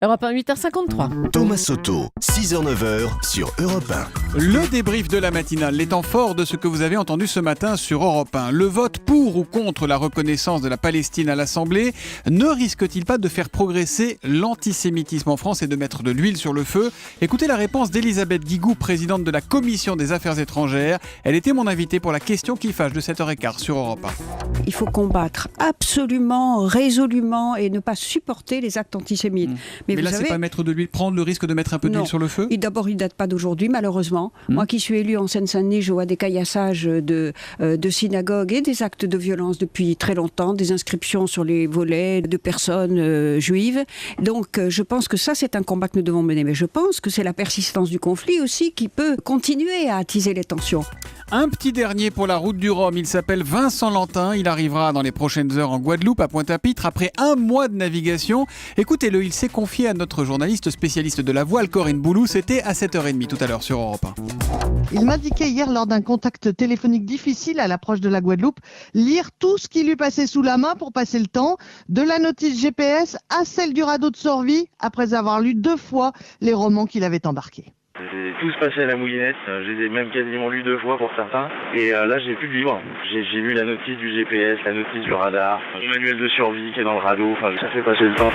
Europe 1, 8h53. Thomas Soto, 6h-9h sur Europe 1. Le débrief de la matinale, les temps forts de ce que vous avez entendu ce matin sur Europe 1. Le vote pour ou contre la reconnaissance de la Palestine à l'Assemblée ne risque-t-il pas de faire progresser l'antisémitisme en France et de mettre de l'huile sur le feu? Écoutez la réponse d'Elisabeth Guigou, présidente de la Commission des Affaires étrangères. Elle était mon invitée pour la question qui fâche de 7h15 sur Europe 1. Il faut combattre absolument, résolument et ne pas supporter les actes antisémites. Mais là, c'est pas mettre de l'huile, prendre le risque de mettre un peu d'huile sur le feu? D'abord, il ne date pas d'aujourd'hui, malheureusement. Moi qui suis élue en Seine-Saint-Denis, je vois des caillassages de synagogues et des actes de violence depuis très longtemps, des inscriptions sur les volets de personnes juives. Donc, je pense que ça, c'est un combat que nous devons mener. Mais je pense que c'est la persistance du conflit aussi qui peut continuer à attiser les tensions. Un petit dernier pour la route du Rhum, il s'appelle Vincent Lantin, il arrivera dans les prochaines heures en Guadeloupe, à Pointe-à-Pitre, après un mois de navigation. Écoutez-le, il s'est confié à notre journaliste spécialiste de la voile, Corinne Boulou, c'était à 7h30 tout à l'heure sur Europe 1. Il m'indiquait hier lors d'un contact téléphonique difficile à l'approche de la Guadeloupe, lire tout ce qui lui passait sous la main pour passer le temps, de la notice GPS à celle du radeau de survie, après avoir lu 2 fois les romans qu'il avait embarqués. Tout se passait à la moulinette, je les ai même quasiment lus 2 fois pour certains, et là j'ai plus de livre. J'ai lu la notice du GPS, la notice du radar, mon manuel de survie qui est dans le radeau, enfin ça fait passer le temps.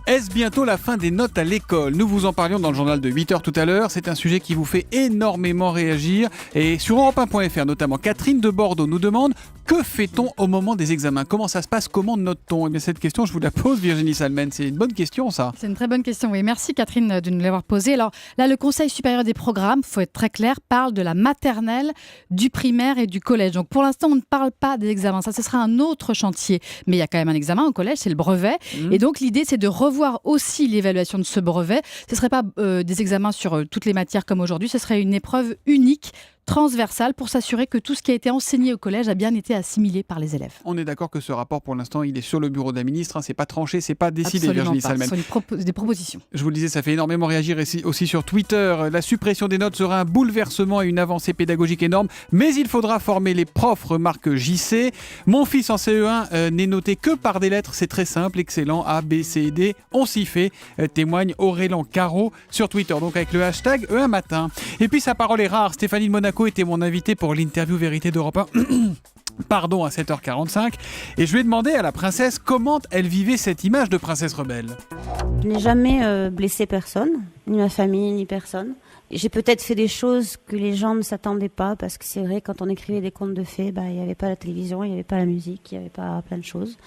Est-ce bientôt la fin des notes à l'école? Nous vous en parlions dans le journal de 8h tout à l'heure. C'est un sujet qui vous fait énormément réagir. Et sur Europe1.fr notamment, Catherine de Bordeaux nous demande: que fait-on au moment des examens? Comment ça se passe? Comment note-t-on? Eh bien, cette question, je vous la pose, Virginie Salmen. C'est une bonne question, ça. C'est une très bonne question, oui. Merci, Catherine, de nous l'avoir posée. Alors là, le Conseil supérieur des programmes, il faut être très clair, parle de la maternelle, du primaire et du collège. Donc pour l'instant, on ne parle pas des examens. Ça, ce sera un autre chantier. Mais il y a quand même un examen au collège, c'est le brevet. Et donc l'idée, c'est de revoir aussi l'évaluation de ce brevet. Ce ne serait pas des examens sur toutes les matières comme aujourd'hui, ce serait une épreuve unique, transversale, pour s'assurer que tout ce qui a été enseigné au collège a bien été assimilé par les élèves. On est d'accord que ce rapport, pour l'instant, il est sur le bureau d'un ministre, hein, c'est pas tranché, c'est pas décidé. Absolument Virginie pas. Salmen. Ce sont des propositions. Je vous le disais, ça fait énormément réagir aussi sur Twitter. La suppression des notes sera un bouleversement et une avancée pédagogique énorme, mais il faudra former les profs, remarque JC. Mon fils en CE1 n'est noté que par des lettres, c'est très simple, excellent, A, B, C, D, on s'y fait, témoigne Aurélien Caro sur Twitter, donc avec le hashtag E1 matin. Et puis sa parole est rare, Stéphanie de Monaco était mon invitée pour l'interview vérité d'Europe 1. Pardon, à 7h45. Et je lui ai demandé à la princesse comment elle vivait cette image de princesse rebelle. Je n'ai jamais blessé personne, ni ma famille, ni personne. J'ai peut-être fait des choses que les gens ne s'attendaient pas, parce que c'est vrai, quand on écrivait des contes de fées, il n'y avait pas la télévision, il n'y avait pas la musique, il n'y avait pas plein de choses.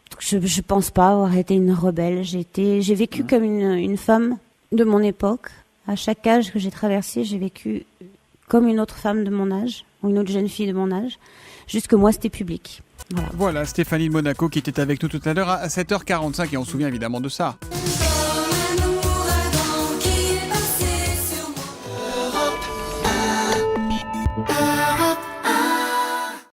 Donc je ne pense pas avoir été une rebelle. J'ai vécu comme une femme de mon époque. À chaque âge que j'ai traversé, j'ai vécu comme une autre femme de mon âge, ou une autre jeune fille de mon âge. Juste que moi, c'était public. Voilà, Stéphanie de Monaco qui était avec nous tout à l'heure à 7h45 et on se souvient évidemment de ça.